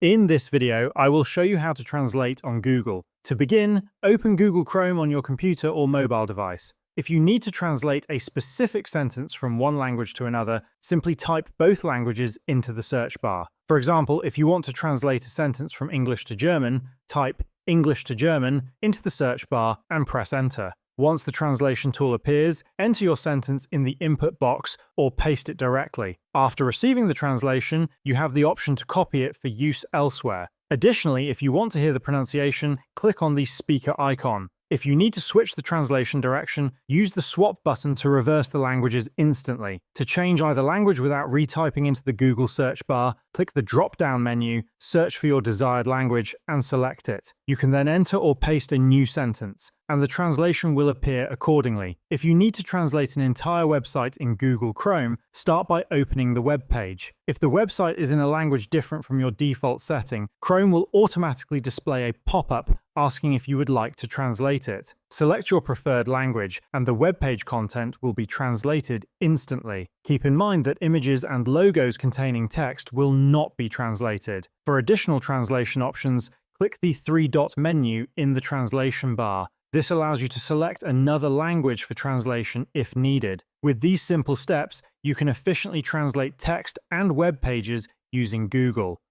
In this video, I will show you how to translate on Google. To begin, open Google Chrome on your computer or mobile device. If you need to translate a specific sentence from one language to another, simply type both languages into the search bar. For example, if you want to translate a sentence from English to German, type English to German into the search bar and press enter. Once the translation tool appears, enter your sentence in the input box or paste it directly. After receiving the translation, you have the option to copy it for use elsewhere. Additionally, if you want to hear the pronunciation, click on the speaker icon. If you need to switch the translation direction, use the swap button to reverse the languages instantly. To change either language without retyping into the Google search bar, click the drop-down menu, search for your desired language, and select it. You can then enter or paste a new sentence, and the translation will appear accordingly. If you need to translate an entire website in Google Chrome, start by opening the web page. If the website is in a language different from your default setting, Chrome will automatically display a pop-up asking if you would like to translate it. Select your preferred language, and the web page content will be translated instantly. Keep in mind that images and logos containing text will not be translated. For additional translation options, click the three-dot menu in the translation bar. This allows you to select another language for translation if needed. With these simple steps, you can efficiently translate text and web pages using Google.